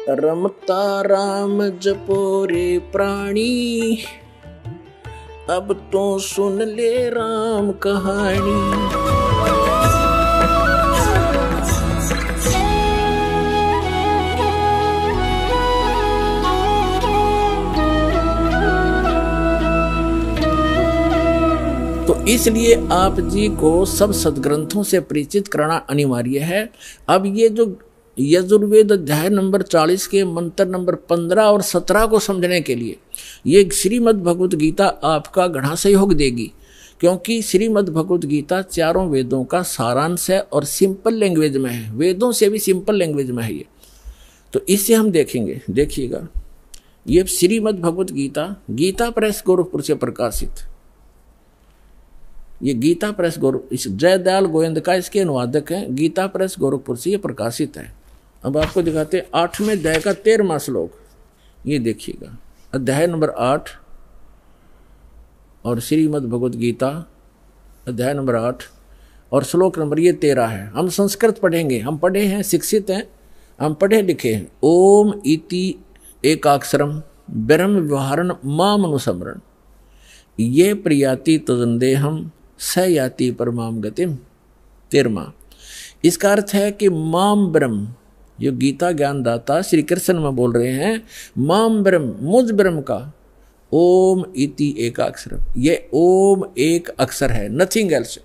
रमता राम जपो रे प्राणी, अब तो सुन ले राम कहानी। तो इसलिए आप जी को सब सदग्रंथों से परिचित कराना अनिवार्य है। अब ये जो यजुर्वेद अध्याय नंबर 40 के मंत्र नंबर 15 और 17 को समझने के लिए ये श्रीमद् भगवत गीता आपका घना सहयोग देगी, क्योंकि श्रीमद् भगवत गीता चारों वेदों का सारांश है और सिंपल लैंग्वेज में है, वेदों से भी सिंपल लैंग्वेज में है ये। तो इससे हम देखेंगे, देखिएगा, ये श्रीमद् भगवत गीता गीता प्रेस गोरखपुर से प्रकाशित, ये गीता प्रेस इस जयदयाल गोविंद का इसके अनुवादक हैं, गीता प्रेस गोरखपुर से ये प्रकाशित है। अब आपको दिखाते हैं 8वें अध्याय का 13वां श्लोक, ये देखिएगा, अध्याय नंबर 8 और श्रीमद् भगवत गीता अध्याय नंबर 8 और श्लोक नंबर ये 13 है। हम संस्कृत पढ़ेंगे, हम पढ़े हैं, शिक्षित हैं, हम पढ़े लिखे हैं। ओम इति एकाक्षरम ब्रह्म व्यवहारण माम अनुस्मरण, ये प्रियाति तजंदेहम स याति परमाम गतिम। 13वां, इसका अर्थ है कि माम ब्रह्म, जो गीता ज्ञानदाता श्री कृष्ण में बोल रहे हैं, माम ब्रह्म, मुझ ब्रह्म का, ओम इति एकाक्षर, ये ओम एक अक्षर है, नथिंग एल्स,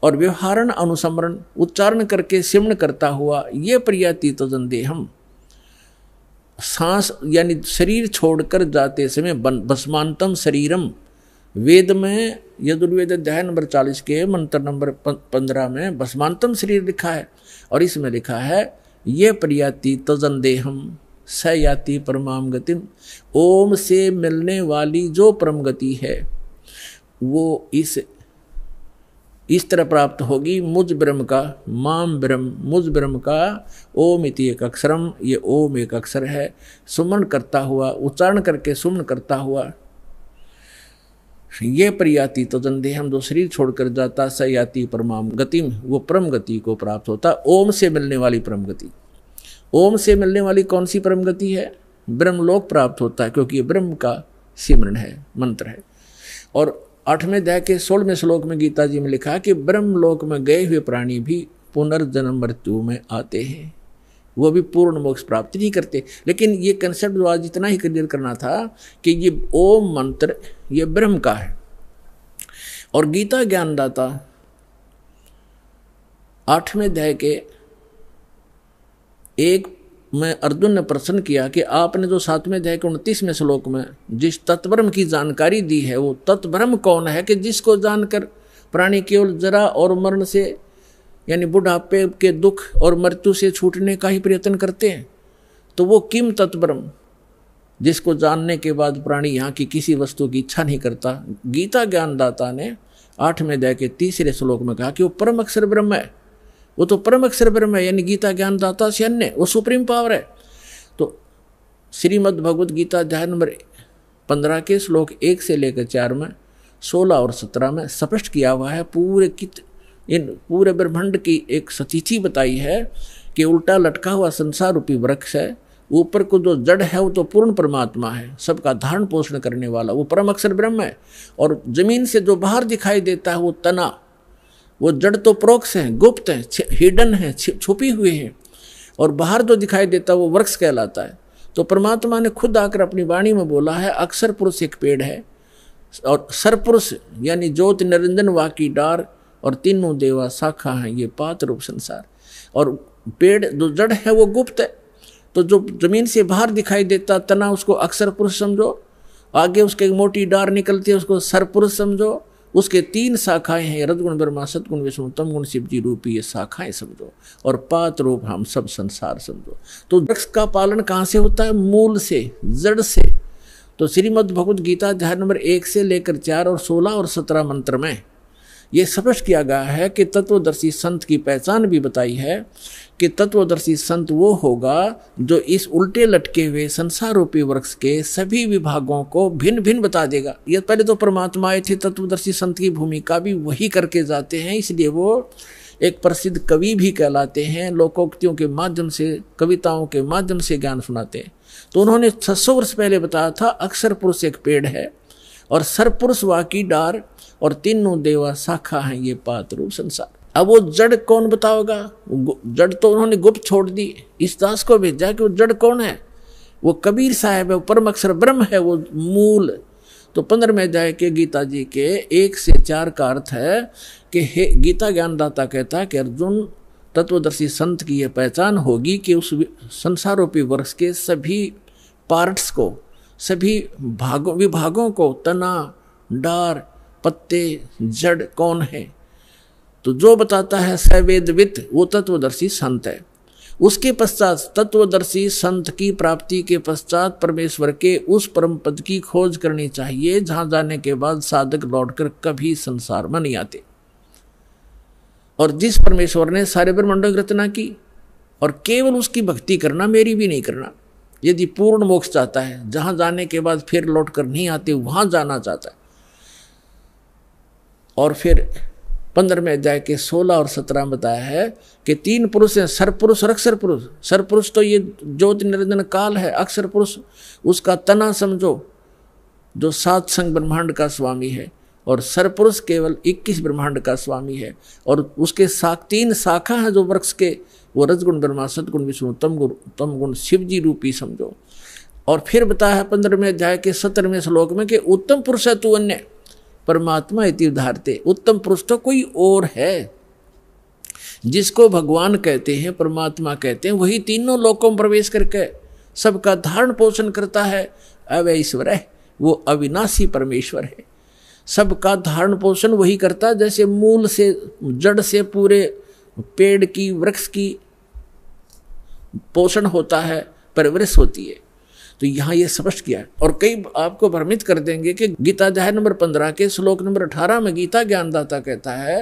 और व्यवहारण अनुस्मरण उच्चारण करके सिमरण करता हुआ, ये प्रियाति तजंदेहम, सांस यानी शरीर छोड़कर जाते समय भस्मांतम शरीरम, वेद में यजुर्वेद अध्याय नंबर 40 के मंत्र नंबर 15 में भस्मांतम शरीर लिखा है, और इसमें लिखा है ये प्रियाति तजंदेहम स याति परमाम गतिम, ओम से मिलने वाली जो परम गति है वो इस तरह प्राप्त होगी, मुझ ब्रह्म का, माम ब्रह्म, मुझ ब्रह्म का, ओम इति एक अक्षरम, ये ओम एक अक्षर है, सुमन करता हुआ, उच्चारण करके सुमन करता हुआ, ये प्रियाति तजंदेहम, जो शरीर छोड़कर जाता, स याति परमाम गतिम, वो परम गति को प्राप्त होता। ओम से मिलने वाली परम गति, ओम से मिलने वाली कौन सी परम गति है? ब्रह्मलोक प्राप्त होता है, क्योंकि ये ब्रह्म का सिमरन है, मंत्र है। और 8वें अध्याय के 16वें श्लोक में गीता जी में लिखा कि ब्रह्मलोक में गए हुए प्राणी भी पुनर्जन्म मृत्यु में आते हैं, वो भी पूर्ण मोक्ष प्राप्ति नहीं करते। लेकिन ये कंसेप्ट जो आज इतना ही क्लियर करना था कि ये ओम मंत्र ये ब्रह्म का है, और गीता ज्ञानदाता 8वें अध्याय के 1 में अर्जुन ने प्रश्न किया कि आपने जो 7वें अध्याय के 29वें श्लोक में जिस तत्ब्रह्म की जानकारी दी है, वो तत्ब्रह्म कौन है कि जिसको जानकर प्राणी केवल जरा और मरण से यानी बुढ़ापे के दुख और मृत्यु से छूटने का ही प्रयत्न करते हैं। तो वो किम तत्ब्रह्म, जिसको जानने के बाद प्राणी यहाँ की किसी वस्तु की इच्छा नहीं करता, गीता ज्ञानदाता ने 8वें अध्याय के 3रे श्लोक में कहा कि वो परम अक्षर ब्रह्म है, वो तो परम अक्षर ब्रह्म है, यानी गीता ज्ञानदाता से अन्य वो सुप्रीम पावर है। तो श्रीमद् भगवत गीता अध्याय नंबर 15 के श्लोक 1 से लेकर 4 में, 16 और 17 में स्पष्ट किया हुआ है, इन पूरे ब्रह्मांड की एक सतीथि बताई है कि उल्टा लटका हुआ संसार रूपी वृक्ष है, ऊपर को जो जड़ है वो तो पूर्ण परमात्मा है, सबका धारण पोषण करने वाला वो परम अक्षर ब्रह्म है, और जमीन से जो बाहर दिखाई देता है वो तना, वो जड़ तो प्रोक्ष है, गुप्त है, हिडन है, छुपी हुई है, और बाहर जो दिखाई देता है वो वृक्ष कहलाता है। तो परमात्मा ने खुद आकर अपनी वाणी में बोला है, अक्षर पुरुष एक पेड़ है, और सरपुरुष यानी ज्योति निरंजन वाकी डार, और तीनों देवा शाखा हैं, ये पात रूप संसार। और पेड़ जो जड़ है वो गुप्त है, तो जो जमीन से बाहर दिखाई देता तना उसको अक्षर पुरुष समझो, आगे उसके मोटी डार निकलती है उसको सरपुरुष समझो, उसके 3 शाखाएं हैं, रजगुण ब्रह्मा सतगुण विष्णु तमगुण शिव जी रूपी, ये शाखाएं समझो, और पात रूप हम सब संसार समझो। तो वृक्ष का पालन कहाँ से होता है? मूल से, जड़ से। तो श्रीमद् भगवत गीता अध्याय नंबर 1 से लेकर 4 और 16 और 17 मंत्र में ये स्पष्ट किया गया है कि तत्वदर्शी संत की पहचान भी बताई है कि तत्वदर्शी संत वो होगा जो इस उल्टे लटके हुए संसार रूपी वृक्ष के सभी विभागों को भिन्न भिन्न बता देगा। ये पहले तो परमात्मा आए थे, तत्वदर्शी संत की भूमिका भी वही करके जाते हैं, इसलिए वो एक प्रसिद्ध कवि भी कहलाते हैं, लोकोक्तियों के माध्यम से, कविताओं के माध्यम से ज्ञान सुनाते हैं। तो उन्होंने 600 वर्ष पहले बताया था, अक्षर पुरुष एक पेड़ है और सरपुरुष वाकी डार और तीनों देवा शाखा हैं ये पात रूप संसार। अब वो जड़ कौन बताओगा? जड़ तो उन्होंने गुप्त छोड़ दी, इस दास को भेजा कि वो जड़ कौन है। वो कबीर साहब है, वो परम अक्षर ब्रह्म है, वो मूल। तो 15वें अध्याय के गीता जी के 1 से 4 का अर्थ है कि हे गीता ज्ञानदाता कहता है कि अर्जुन, तत्वदर्शी संत की यह पहचान होगी कि उस संसार रूपी वृक्ष के सभी पार्ट्स को, सभी विभागों को, तना, डार, पत्ते, जड़ कौन है, तो जो बताता है सवेदवित, वो तत्वदर्शी संत है। उसके पश्चात तत्वदर्शी संत की प्राप्ति के पश्चात परमेश्वर के उस परम पद की खोज करनी चाहिए, जहां जाने के बाद साधक लौटकर कभी संसार में नहीं आते। और जिस परमेश्वर ने सारे ब्रह्मांडों की रचना की, और केवल उसकी भक्ति करना, मेरी भी नहीं करना। यदि पूर्ण मोक्ष चाहता है, जहां जाने के बाद फिर लौट कर नहीं आते, वहां जाना चाहता है। और फिर 15वें अध्याय के 16 और 17 बताया है कि 3 पुरुष हैं, सरपुरुष और अक्षर पुरुष। सरपुरुष तो ये ज्योति निरंजन काल है, अक्षर पुरुष उसका तना समझो, जो 7 संग ब्रह्मांड का स्वामी है, और सरपुरुष केवल 21 ब्रह्मांड का स्वामी है। और उसके 3 शाखा हैं जो वृक्ष के, वो रजगुण ब्रह्मा, सतगुण विष्णु, तमगुण शिव जी रूपी समझो। और फिर बताया है 15वें अध्याय के 17वें श्लोक में कि उत्तम पुरुष है तू अन्य परमात्मा इति उदाहरते। उत्तम पुरुष तो कोई और है, जिसको भगवान कहते हैं, परमात्मा कहते हैं, वही तीनों लोकों में प्रवेश करके सबका धारण पोषण करता है। अवैश्वर है, वो अविनाशी परमेश्वर है, सबका धारण पोषण वही करता है। जैसे मूल से, जड़ से पूरे पेड़ की, वृक्ष की पोषण होता है, परवरिश होती है। तो यहाँ ये स्पष्ट किया है। और कई आपको भ्रमित कर देंगे कि गीता अध्याय नंबर 15 के श्लोक नंबर 18 में गीता ज्ञानदाता कहता है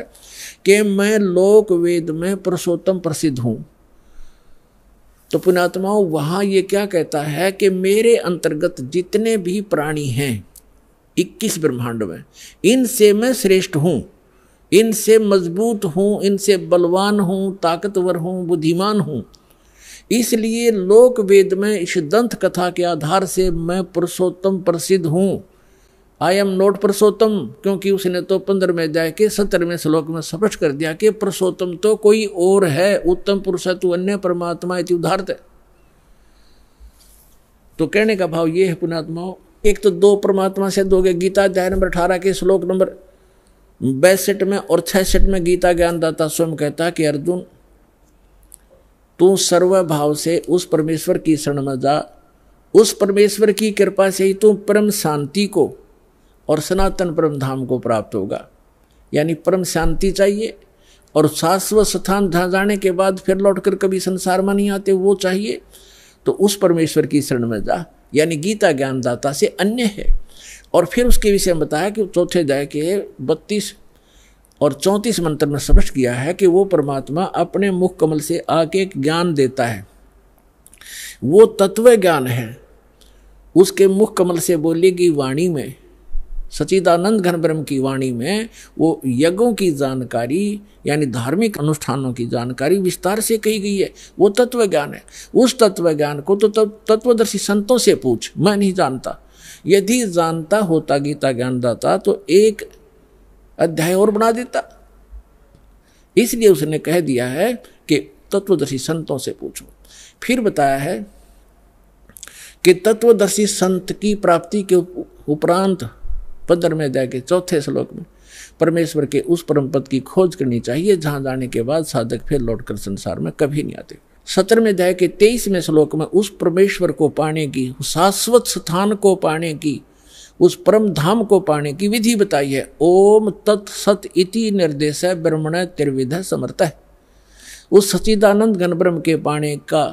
कि मैं लोक वेद में पुरुषोत्तम प्रसिद्ध हूं। तो पुण्यात्माओं, वहां ये क्या कहता है कि मेरे अंतर्गत जितने भी प्राणी हैं 21 ब्रह्मांड में, इनसे मैं श्रेष्ठ हूं, इनसे मजबूत हूं, इनसे बलवान हूं, ताकतवर हूं, बुद्धिमान हूं। इसलिए लोक वेद में इस दंत कथा के आधार से मैं पुरुषोत्तम प्रसिद्ध हूं। आई एम नॉट पुरुषोत्तम, क्योंकि उसने तो 15वें अध्याय के 17वें श्लोक में स्पष्ट कर दिया कि पुरुषोत्तम तो कोई और है, उत्तम पुरुष है तू अन्य परमात्मा इति उदाहरते। तो कहने का भाव ये है पुण्यात्माओं, एक तो 2 परमात्मा से दोगे। गीता अध्याय नंबर 18 के श्लोक नंबर 62 में और 66 में गीता ज्ञानदाता स्वयं कहता कि अर्जुन, तू सर्वभाव से उस परमेश्वर की शरण में जा, उस परमेश्वर की कृपा से ही तू परम शांति को और सनातन परम धाम को प्राप्त होगा। यानी परम शांति चाहिए और शाश्वत स्थान जहाँ जाने के बाद फिर लौटकर कभी संसार में नहीं आते, वो चाहिए। तो उस परमेश्वर की शरण में जा, यानी गीता ज्ञानदाता से अन्य है। और फिर उसके विषय में बताया कि चौथे अध्याय के 32 और 34 मंत्र में स्पष्ट किया है कि वो परमात्मा अपने मुख कमल से आके ज्ञान देता है, वो तत्व ज्ञान है। उसके मुख कमल से बोलेगी वाणी में, सच्चिदानंद घन ब्रह्म की वाणी में वो यज्ञों की जानकारी, यानी धार्मिक अनुष्ठानों की जानकारी विस्तार से कही गई है। वो तत्व ज्ञान है। उस तत्व ज्ञान को तो तत्वदर्शी संतों से पूछ, मैं नहीं जानता। यदि जानता होता गीता ज्ञानदाता तो एक अध्याय और बना देता। इसलिए उसने कह दिया है कि तत्वदर्शी संतों से पूछो। फिर बताया है कि तत्वदर्शी संत की प्राप्ति के उपरांत 15वें अध्याय के 4थे श्लोक में परमेश्वर के उस परम पद की खोज करनी चाहिए, जहां जाने के बाद साधक फिर लौटकर संसार में कभी नहीं आते। 17वें अध्याय के 23वें श्लोक में उस परमेश्वर को पाने की, शाश्वत स्थान को पाने की, उस परम धाम को पाने की विधि बताई है। ओम तत्सत इति निर्देश ब्रह्मण त्रिविध समर्थ है। उस सच्चिदानंद घन ब्रह्म के पाने का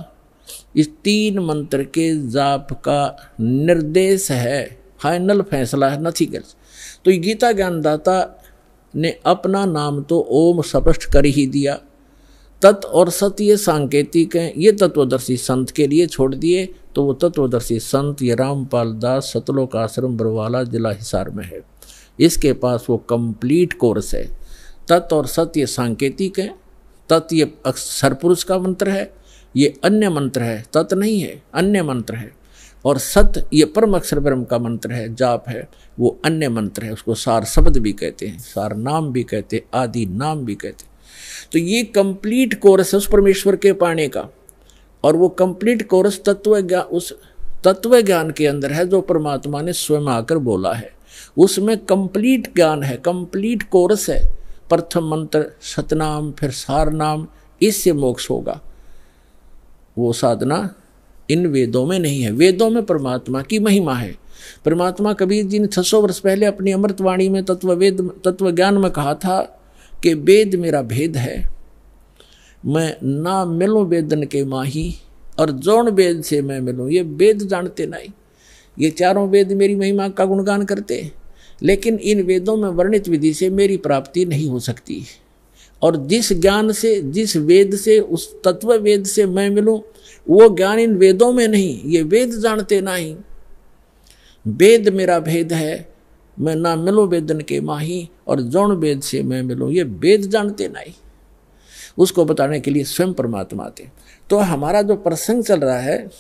इस 3 मंत्र के जाप का निर्देश है, फाइनल फैसला है, नथिंग एल्स। तो गीता ज्ञानदाता ने अपना नाम तो ओम स्पष्ट कर ही दिया। तत् और सत ये सांकेतिक हैं, ये तत्वदर्शी संत के लिए छोड़ दिए। तो वो तत्वदर्शी संत ये रामपाल दास सतलोक आश्रम बरवाला जिला हिसार में है। इसके पास वो कंप्लीट कोर्स है। तत् और सत ये सांकेतिक हैं, तत् ये सरपुरुष का मंत्र है, ये अन्य मंत्र है, तत् नहीं है, अन्य मंत्र है। और सत ये परम अक्षर ब्रह्म का मंत्र है, जाप है, वो अन्य मंत्र है। उसको सार शब्द भी कहते हैं, सार नाम भी कहते हैं, आदि नाम भी कहते हैं। तो ये कंप्लीट कोर्स है उस परमेश्वर के पाने का। और वो कंप्लीट कोर्स उस तत्व ज्ञान के अंदर है जो परमात्मा ने स्वयं आकर बोला है। उसमें कंप्लीट ज्ञान है, कंप्लीट कोर्स है। प्रथम मंत्र सतनाम, फिर सार नाम, इससे मोक्ष होगा। वो साधना इन वेदों में नहीं है। वेदों में परमात्मा की महिमा है। परमात्मा कबीर जी ने 600 वर्ष पहले अपनी अमृतवाणी में तत्व ज्ञान में कहा था कि वेद मेरा भेद है, मैं ना मिलूं वेदन के माही, और जौन वेद से मैं मिलूं। ये वेद जानते नहीं, ये चारों वेद मेरी महिमा का गुणगान करते, लेकिन इन वेदों में वर्णित विधि से मेरी प्राप्ति नहीं हो सकती। और जिस ज्ञान से, जिस वेद से, उस तत्व वेद से मैं मिलूं, वो ज्ञान इन वेदों में नहीं। ये वेद जानते नहीं। वेद मेरा भेद है, मैं ना मिलूं वेदन के माही, और जौन वेद से मैं मिलूं। ये वेद जानते नहीं। उसको बताने के लिए स्वयं परमात्मा थे। तो हमारा जो प्रसंग चल रहा है,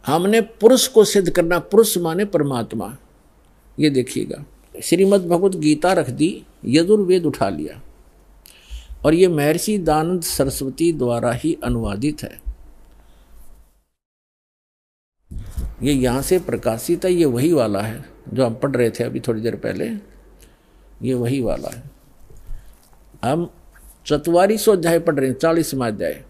हमने पुरुष को सिद्ध करना। पुरुष माने परमात्मा। ये देखिएगा, श्रीमद् भगवत गीता रख दी, यजुर्वेद उठा लिया, और ये महर्षि दयानंद सरस्वती द्वारा ही अनुवादित है। ये यहाँ से प्रकाशित है। ये वही वाला है जो हम पढ़ रहे थे अभी थोड़ी देर पहले। ये वही वाला है। हम 4400 अध्याय पढ़ रहे हैं, 40वां अध्याय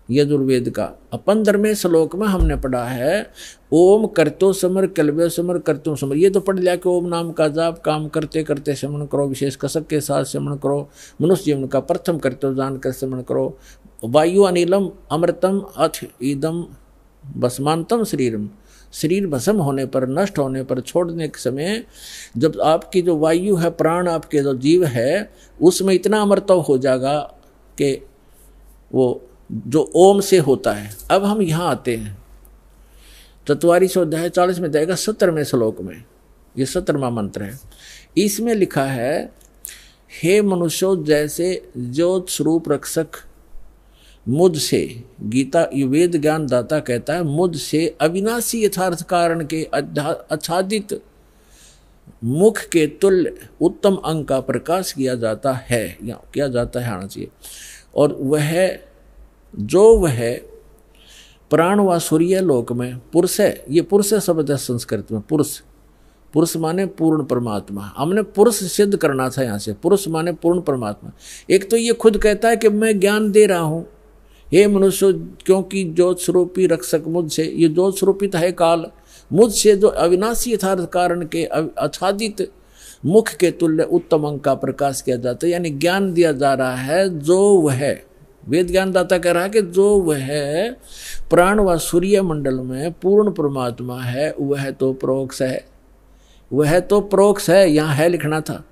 यजुर्वेद का। 15वें श्लोक में हमने पढ़ा है ओम करतो समर कलवे समर करतो समर। ये तो पढ़ लिया कि ओम नाम का जाप काम करते करते श्रवण करो, विशेष कसक के साथ श्रवण करो, मनुष्य जीवन का प्रथम करतो जानकर श्रवण करो। वायु अनिलम अमृतम अथ ईदम भस्मांतम शरीरम। शरीर भस्म होने पर, नष्ट होने पर, छोड़ने के समय जब आपकी जो वायु है, प्राण आपके जो जीव है, उसमें इतना अमृतव हो जाएगा कि वो जो ओम से होता है। अब हम यहाँ आते हैं 4400 अध्याय 40 में जाएगा 17वें श्लोक में। ये 17वां मंत्र है। इसमें लिखा है हे मनुष्यों, जैसे ज्योत स्वरूप रक्षक मुझसे, गीता वेद ज्ञान दाता कहता है, मुझसे अविनाशी यथार्थ कारण के आच्छादित मुख के तुल्य उत्तम अंग का प्रकाश किया जाता है, या किया जाता है आना चाहिए। और वह प्राण व सूर्य लोक में पुरुष है। ये पुरुष शब्द है संस्कृत में। पुरुष माने पूर्ण परमात्मा। हमने पुरुष सिद्ध करना था यहाँ से। पुरुष माने पूर्ण परमात्मा। एक तो ये खुद कहता है कि मैं ज्ञान दे रहा हूँ, हे मनुष्य, क्योंकि ज्योत स्वरूपी रक्षक मुझसे, ये ज्योत स्वरूपित है काल, मुझसे जो अविनाशी यथार्थ कारण के आच्छादित मुख के तुल्य उत्तम अंग का प्रकाश किया जाता है। यानी ज्ञान दिया जा रहा है। जो वह वेद ज्ञानदाता कह रहा है कि जो वह प्राण व सूर्य मंडल में पूर्ण परमात्मा है, वह तो प्रोक्ष है। वह तो प्रोक्ष है, यहाँ है लिखना था।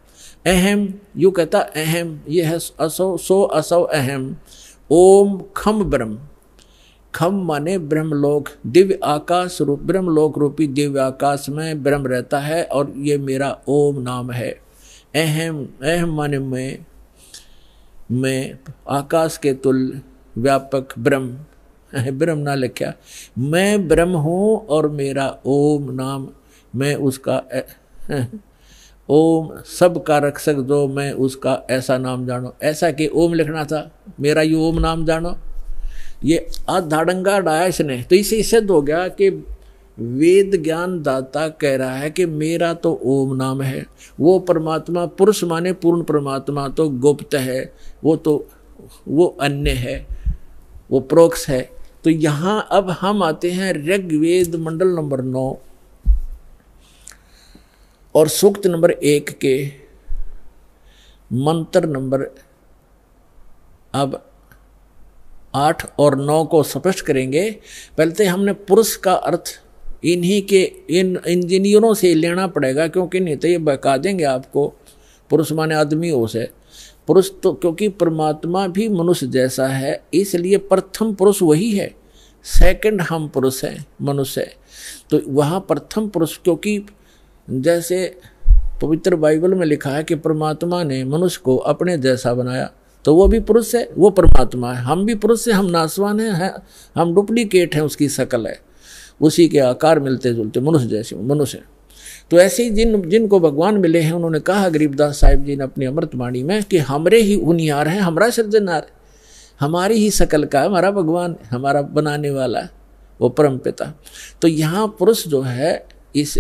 अहम, यू कहता अहम, ये है असो, सो असो अहम। ओम खम ब्रह्म। खम माने ब्रह्मलोक, दिव्य आकाश रूप, ब्रह्मलोक रूपी दिव्य आकाश में ब्रह्म रहता है, और ये मेरा ओम नाम है। अहम, अहम माने मैं आकाश के तुल्य व्यापक ब्रह्म, ब्रह्म ना लिखा, मैं ब्रह्म हूँ और मेरा ओम नाम, मैं उसका ओम सब का रक्षक जो मैं उसका ऐसा नाम जानो। ऐसा कि ओम लिखना था, मेरा ये ओम नाम जानो। ये आधाड़ंगा डाया इसने, तो इसे सिद्ध हो गया कि वेद ज्ञान दाता कह रहा है कि मेरा तो ओम नाम है। वो परमात्मा, पुरुष माने पूर्ण परमात्मा तो गुप्त है, वो अन्य है, वो प्रोक्ष है। तो यहाँ अब हम आते हैं ऋग्वेद मंडल नंबर 9 और सूक्त नंबर 1 के मंत्र नंबर अब 8 और 9 को स्पष्ट करेंगे। पहले तो हमने पुरुष का अर्थ इन्हीं के इन इंजीनियरों से लेना पड़ेगा, क्योंकि नहीं तो ये बहका देंगे आपको। पुरुष माने आदमी हो से पुरुष, तो क्योंकि परमात्मा भी मनुष्य जैसा है, इसलिए प्रथम पुरुष वही है, सेकंड हम पुरुष हैं, मनुष्य है। तो वहाँ प्रथम पुरुष, क्योंकि जैसे पवित्र बाइबल में लिखा है कि परमात्मा ने मनुष्य को अपने जैसा बनाया, तो वो भी पुरुष है, वो परमात्मा है। हम भी पुरुष हैं, हम नासवान हैं, हम डुप्लीकेट हैं, उसकी शकल है, उसी के आकार मिलते जुलते मनुष्य जैसे मनुष्य। तो ऐसे ही जिनको भगवान मिले हैं, उन्होंने कहा गरीबदास साहिब जी ने अपनी अमृतवाणी में कि हमरे ही उनियार हैं, हमारा सृजनहार, हमारी ही शकल का हमारा भगवान, हमारा बनाने वाला वो परम पिता। तो यहाँ पुरुष जो है इस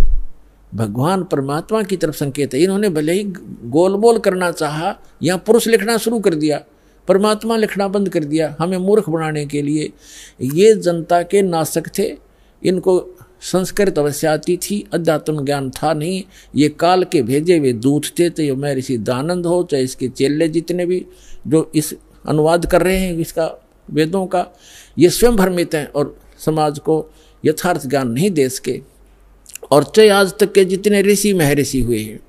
भगवान परमात्मा की तरफ संकेत है। इन्होंने भले ही गोल बोल करना चाहा, यहाँ पुरुष लिखना शुरू कर दिया, परमात्मा लिखना बंद कर दिया, हमें मूर्ख बनाने के लिए। ये जनता के नासक थे, इनको संस्कृत अवश्य आती थी, अध्यात्म ज्ञान था नहीं, ये काल के भेजे हुए दूत थे। तो ये मैं ऋषि दानंद हो, चाहे इसके चेले जितने भी जो इस अनुवाद कर रहे हैं इसका वेदों का, ये स्वयं भ्रमित हैं और समाज को यथार्थ ज्ञान नहीं दे सके। और चाहे आज तक के जितने ऋषि महर्षि हुए हैं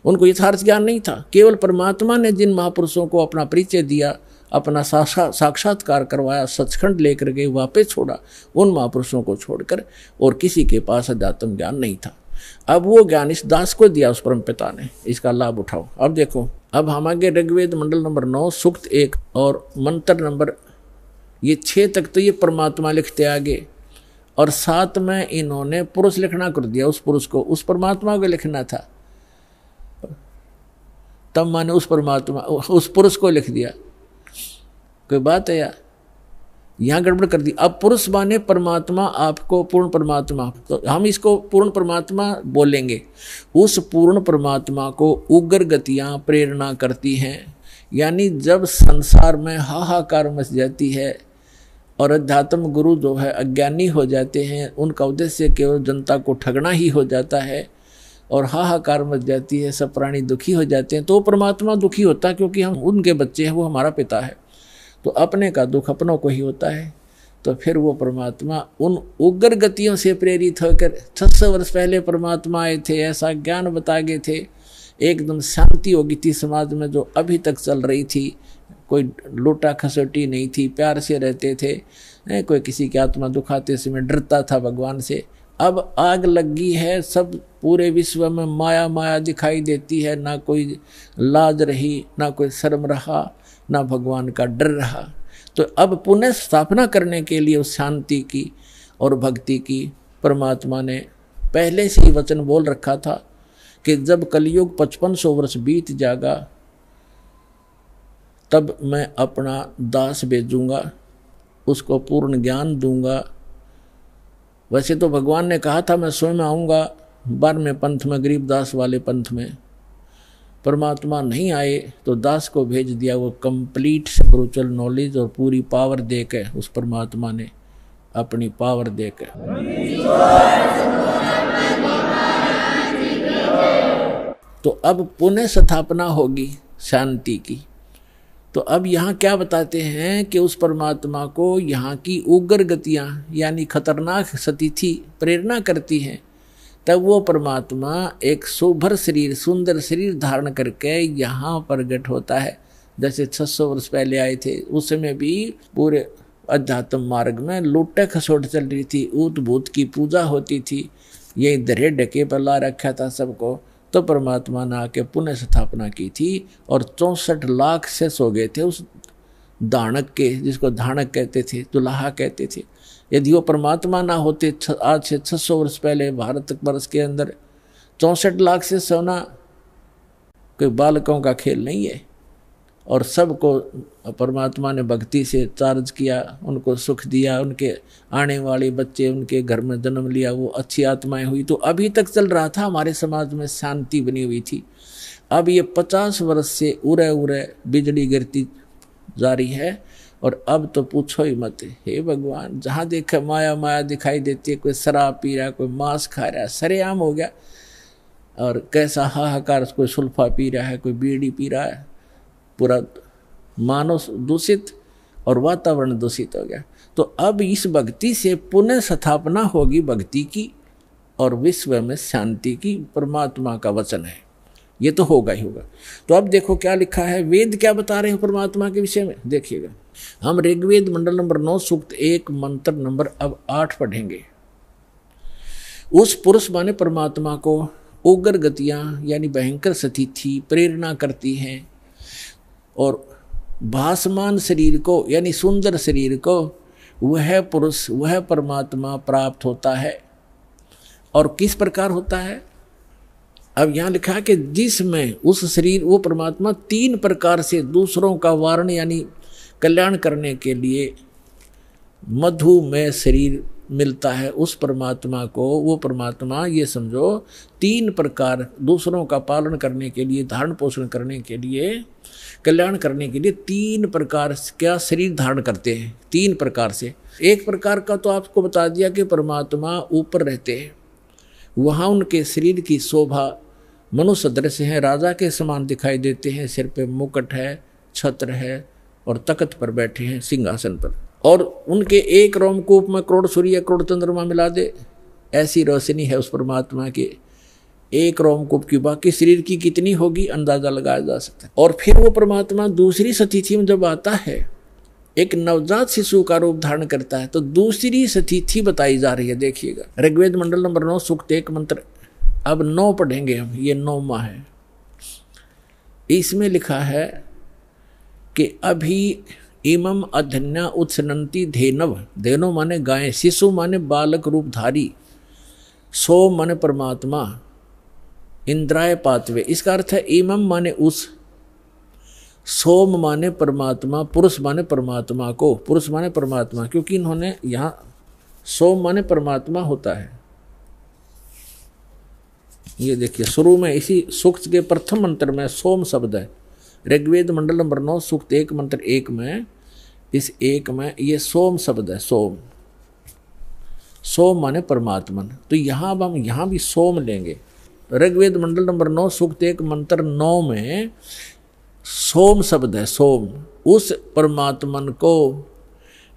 उनको यथार्थ ज्ञान नहीं था। केवल परमात्मा ने जिन महापुरुषों को अपना परिचय दिया, अपना साक्षात्कार करवाया, सचखंड लेकर गए, वापस छोड़ा, उन महापुरुषों को छोड़कर और किसी के पास अध्यात्म ज्ञान नहीं था। अब वो ज्ञान इस दास को दिया उस परम पिता ने, इसका लाभ उठाओ। अब देखो, अब हम आगे ऋग्वेद मंडल नंबर 9 सूक्त 1 और मंत्र नंबर ये 6 तक तो ये परमात्मा लिखते आगे, और 7 में इन्होंने पुरुष लिखना कर दिया। उस पुरुष को, उस परमात्मा को लिखना था, तब माने उस परमात्मा उस पुरुष को लिख दिया। कोई बात है यार, यहाँ गड़बड़ कर दी। अब पुरुष माने परमात्मा, आपको पूर्ण परमात्मा, तो हम इसको पूर्ण परमात्मा बोलेंगे। उस पूर्ण परमात्मा को उग्र गतियाँ प्रेरणा करती हैं, यानी जब संसार में हाहाकार मच जाती है और अध्यात्म गुरु जो है अज्ञानी हो जाते हैं, उनका उद्देश्य केवल जनता को ठगना ही हो जाता है और हाहाकार मच जाती है, सब प्राणी दुखी हो जाते हैं, तो परमात्मा दुखी होता है क्योंकि हम उनके बच्चे हैं, वो हमारा पिता है। तो अपने का दुख अपनों को ही होता है। तो फिर वो परमात्मा उन उग्र गतियों से प्रेरित होकर 600 वर्ष पहले परमात्मा आए थे, ऐसा ज्ञान बता गए थे, एकदम शांति हो गई थी समाज में जो अभी तक चल रही थी। कोई लूटा खसोटी नहीं थी, प्यार से रहते थे, कोई किसी की आत्मा दुखाते समय डरता था भगवान से। अब आग लगी है, सब पूरे विश्व में माया माया दिखाई देती है, ना कोई लाज रही, ना कोई शर्म रहा, ना भगवान का डर रहा। तो अब पुनः स्थापना करने के लिए उस शांति की और भक्ति की परमात्मा ने पहले से ही वचन बोल रखा था कि जब कलयुग 5500 वर्ष बीत जाएगा तब मैं अपना दास भेजूंगा, उसको पूर्ण ज्ञान दूंगा। वैसे तो भगवान ने कहा था मैं स्वयं आऊँगा 12वें पंथ में, गरीबदास वाले पंथ में। परमात्मा नहीं आए तो दास को भेज दिया, वो कंप्लीट स्पिरिचुअल नॉलेज और पूरी पावर देकर, उस परमात्मा ने अपनी पावर देकर। तो अब पुनः स्थापना होगी शांति की। तो अब यहाँ क्या बताते हैं कि उस परमात्मा को यहाँ की उग्र गतियाँ यानी खतरनाक स्थिति प्रेरणा करती हैं, तब वो परमात्मा एक सुभर शरीर, सुंदर शरीर धारण करके यहाँ प्रकट होता है। जैसे 600 वर्ष पहले आए थे, उस समय भी पूरे अध्यात्म मार्ग में लूट खसोट चल रही थी, ऊत भूत की पूजा होती थी, ये दरे ढके पर ला रखा था सबको। तो परमात्मा ने आके पुनः स्थापना की थी और 64 लाख से सो गए थे उस दानक के, जिसको धानक कहते थे, दुल्हा कहते थे। यदि वो परमात्मा ना होते, आज से 600 वर्ष पहले भारत वर्ष के अंदर 64 लाख से सोना कोई बालकों का खेल नहीं है। और सबको परमात्मा ने भक्ति से चार्ज किया, उनको सुख दिया, उनके आने वाले बच्चे उनके घर में जन्म लिया, वो अच्छी आत्माएं हुई। तो अभी तक चल रहा था, हमारे समाज में शांति बनी हुई थी। अब ये 50 वर्ष से उरे उरे बिजली गिरती जा रही है और अब तो पूछो ही मत। हे भगवान, जहाँ देखा माया माया दिखाई देती है, कोई शराब पी रहा है, कोई मांस खा रहा है, सरेआम हो गया। और कैसा हाहाकार, कोई सुल्फा पी रहा है, कोई बीड़ी पी रहा है, पूरा मानव दूषित और वातावरण दूषित हो गया। तो अब इस भक्ति से पुनः स्थापना होगी भक्ति की और विश्व में शांति की, परमात्मा का वचन है, ये तो होगा ही होगा। तो अब देखो क्या लिखा है, वेद क्या बता रहे हैं परमात्मा के विषय में, देखिएगा। हम ऋग्वेद मंडल नंबर 9 सूक्त 1 मंत्र नंबर अब 8 पढ़ेंगे। उस पुरुष माने परमात्मा को उग्र गतियाँ यानी भयंकर स्थिति प्रेरणा करती हैं, और भासमान शरीर को यानी सुंदर शरीर को वह पुरुष वह परमात्मा प्राप्त होता है। और किस प्रकार होता है? अब यहाँ लिखा है कि जिसमें उस शरीर वो परमात्मा 3 प्रकार से दूसरों का वारण यानी कल्याण करने के लिए मधुमेह शरीर मिलता है उस परमात्मा को। वो परमात्मा ये समझो 3 प्रकार दूसरों का पालन करने के लिए, धारण पोषण करने के लिए, कल्याण करने के लिए 3 प्रकार का शरीर धारण करते हैं। 3 प्रकार से। एक प्रकार का तो आपको बता दिया कि परमात्मा ऊपर रहते हैं, वहाँ उनके शरीर की शोभा मनुष्य सदृश्य है, राजा के समान दिखाई देते हैं, सिर पे मुकुट है, छत्र है और तख्त पर बैठे हैं सिंहासन पर, और उनके एक रोमकूप में करोड़ सूर्य करोड़ चंद्रमा मिला दे ऐसी रोशनी है उस परमात्मा के एक रोमकूप की। बाकी शरीर की कितनी होगी अंदाजा लगाया जा सकता है। और फिर वो परमात्मा दूसरी स्थिति में जब आता है, एक नवजात शिशु का रूप धारण करता है, तो दूसरी स्थिति बताई जा रही है। देखिएगा ऋग्वेद मंडल नंबर 9 सूक्त 1 मंत्र, अब 9 पढ़ेंगे हम, ये 9वां है। इसमें लिखा है कि अभी इमम अधन्या उत्सनंती धेनव, धेनो माने गाय, शिशु माने बालक रूपधारी, सोम माने परमात्मा, इंद्राय पातवे। इसका अर्थ है इमम माने उस, सोम माने परमात्मा, पुरुष माने परमात्मा को, पुरुष माने परमात्मा, क्योंकि इन्होंने यहाँ सोम माने परमात्मा होता है। ये देखिए शुरू में इसी सूक्त के प्रथम मंत्र में सोम शब्द है। ऋग्वेद मंडल नंबर 9 सूक्त 1 मंत्र 1 में, इस 1 में ये सोम शब्द है। सोम, सोम माने परमात्मन। तो यहाँ अब हम यहाँ भी सोम लेंगे। ऋग्वेद मंडल नंबर 9 सूक्त 1 मंत्र 9 में सोम शब्द है। सोम, उस परमात्मन को,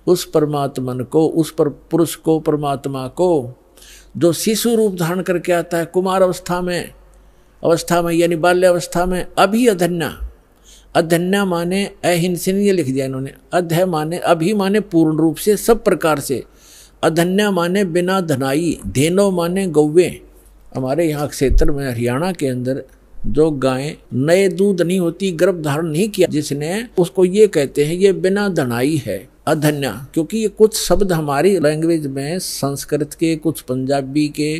उस परमात्मन को, उस पर पुरुष को, परमात्मा को जो शिशु रूप धारण करके आता है कुमार अवस्था में यानी बाल्य अवस्था में। अभी अधन्या, अधन्या माने अहिंसन, ये लिख दिया इन्होंने। अध माने अभी माने पूर्ण रूप से, सब प्रकार से। अधन्या माने बिना धनाई, धेनो माने गौवे। हमारे यहाँ क्षेत्र में हरियाणा के अंदर जो गायें नए दूध नहीं होती, गर्भ धारण नहीं किया जिसने, उसको ये कहते हैं ये बिना धनाई है, अधन्या। क्योंकि ये कुछ शब्द हमारी लैंग्वेज में संस्कृत के, कुछ पंजाबी के,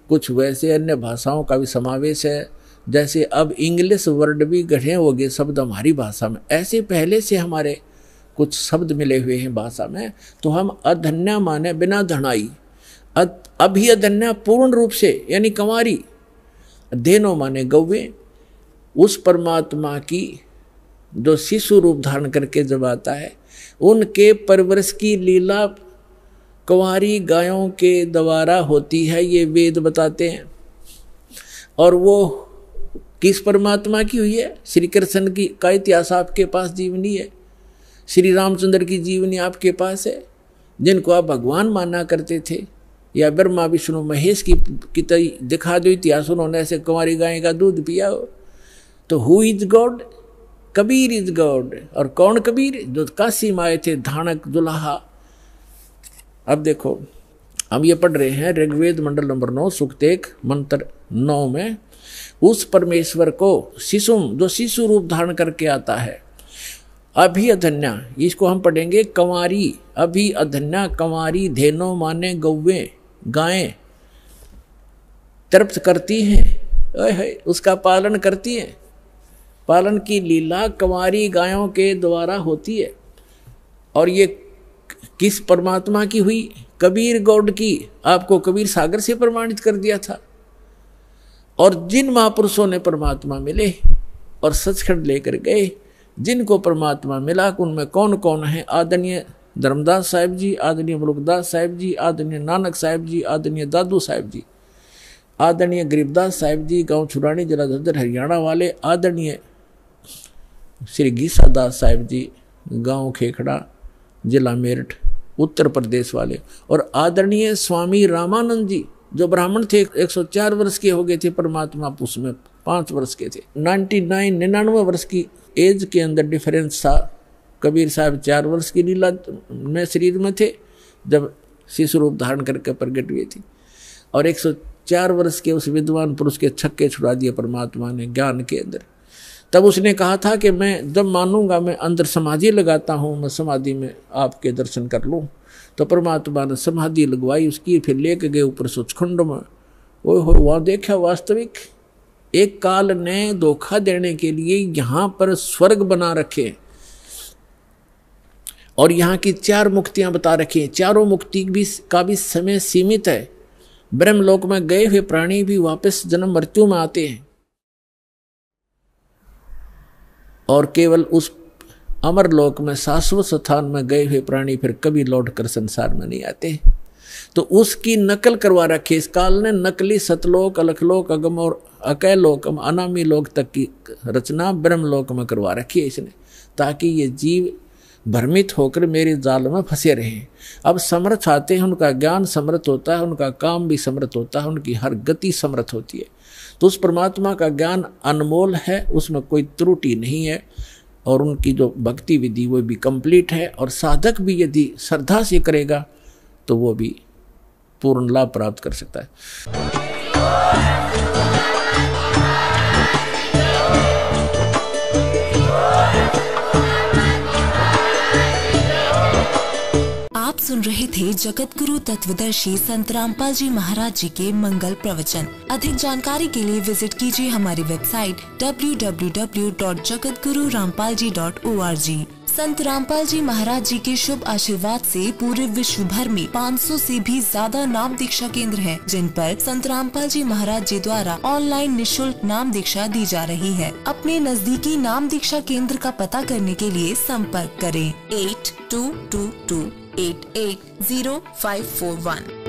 कुछ वैसे अन्य भाषाओं का भी समावेश है। जैसे अब इंग्लिश वर्ड भी गढ़े हो गए शब्द हमारी भाषा में, ऐसे पहले से हमारे कुछ शब्द मिले हुए हैं भाषा में। तो हम अधन्या माने बिना धनाई, अभी अधन्या पूर्ण रूप से यानी कंवारी, धेनो माने गौवे। उस परमात्मा की जो शिशु रूप धारण करके जब आता है, उनके परवरिश की लीला कंवारी गायों के द्वारा होती है, ये वेद बताते हैं। और वो किस परमात्मा की हुई है? श्री कृष्ण की का इतिहास आपके पास जीवनी है, श्री रामचंद्र की जीवनी आपके पास है, जिनको आप भगवान माना करते थे, या ब्रह्मा विष्णु महेश की दिखा दो इतिहास, उन्होंने ऐसे कुंवारी गाय का दूध पिया हो। तो who is God? Kabir is God. और कौन कबीर? जो काशी में आए थे, धानक दुल्हा। अब देखो हम ये पढ़ रहे हैं ऋग्वेद मंडल नंबर 9 सूक्त 1 मंत्र 9 में, उस परमेश्वर को शिशु, जो शिशु रूप धारण करके आता है, अभी अधन्या, इसको हम पढ़ेंगे कंवारी, अभी अधन्या कंवारी, धेनो माने गौवे, गायें तृप्त करती हैं, उसका पालन करती हैं। पालन की लीला कंवारी गायों के द्वारा होती है। और ये किस परमात्मा की हुई? कबीर गौड की। आपको कबीर सागर से प्रमाणित कर दिया था। और जिन महापुरुषों ने परमात्मा मिले और सचखंड लेकर गए, जिनको परमात्मा मिला, उनमें कौन कौन है? आदरणीय धर्मदास साहिब जी, आदरणीय मुलुकदास साहिब जी, आदरणीय नानक साहिब जी, आदरणीय दादू साहिब जी, आदरणीय गरीबदास साहिब जी, गांव छुरानी, जिला झज्जर, हरियाणा वाले, आदरणीय श्री गीसा दास साहिब जी, गांव खेखड़ा, जिला मेरठ, उत्तर प्रदेश वाले, और आदरणीय स्वामी रामानंद जी, जो ब्राह्मण थे, 104 वर्ष के हो गए थे, परमात्मा उसमें 5 वर्ष के थे। 99 वर्ष की एज के अंदर डिफरेंस था। कबीर साहब 4 वर्ष की लीला में शरीर में थे जब शिशु रूप धारण करके प्रकट हुए थे, और 4 वर्ष के उस विद्वान पुरुष के छक्के छुड़ा दिए परमात्मा ने ज्ञान के अंदर। तब उसने कहा था कि मैं जब मानूंगा, मैं अंदर समाधि लगाता हूँ, मैं समाधि में आपके दर्शन कर लूँ। तो परमात्मा ने समाधि लगवाई उसकी, फिर लेके गए ऊपर सचखंड में। ओए हो, वहाँ देखा वास्तविक एक काल ने धोखा देने के लिए यहाँ पर स्वर्ग बना रखे और यहाँ की 4 मुक्तियां बता रखी हैं। चारों मुक्ति भी का भी समय सीमित है। ब्रह्मलोक में गए हुए प्राणी भी वापस जन्म मृत्यु में आते हैं और केवल उस अमर लोक में शाश्वत स्थान में गए हुए प्राणी फिर कभी लौटकर संसार में नहीं आते। तो उसकी नकल करवा रखी इस काल ने। नकली सतलोक, अलखलोक, अगम और अकय लोक, अनामी लोक तक की रचना ब्रह्मलोक में करवा रखी है इसने, ताकि ये जीव भ्रमित होकर मेरे जाल में फंसे रहे। अब समर्थ आते हैं, उनका ज्ञान समर्थ होता है, उनका काम भी समर्थ होता है, उनकी हर गति समर्थ होती है। तो उस परमात्मा का ज्ञान अनमोल है, उसमें कोई त्रुटि नहीं है और उनकी जो भक्ति विधि वो भी कंप्लीट है। और साधक भी यदि श्रद्धा से करेगा तो वो भी पूर्ण लाभ प्राप्त कर सकता है। आप सुन रहे थे जगत गुरु तत्वदर्शी संत रामपाल जी महाराज जी के मंगल प्रवचन। अधिक जानकारी के लिए विजिट कीजिए हमारी वेबसाइट www.jagatgururampalji.org। संत रामपाल जी महाराज जी के शुभ आशीर्वाद से पूरे विश्व भर में 500 से भी ज्यादा नाम दीक्षा केंद्र हैं, जिन पर संत रामपाल जी महाराज जी द्वारा ऑनलाइन निशुल्क नाम दीक्षा दी जा रही है। अपने नजदीकी नाम दीक्षा केंद्र का पता करने के लिए संपर्क करें 8222880541।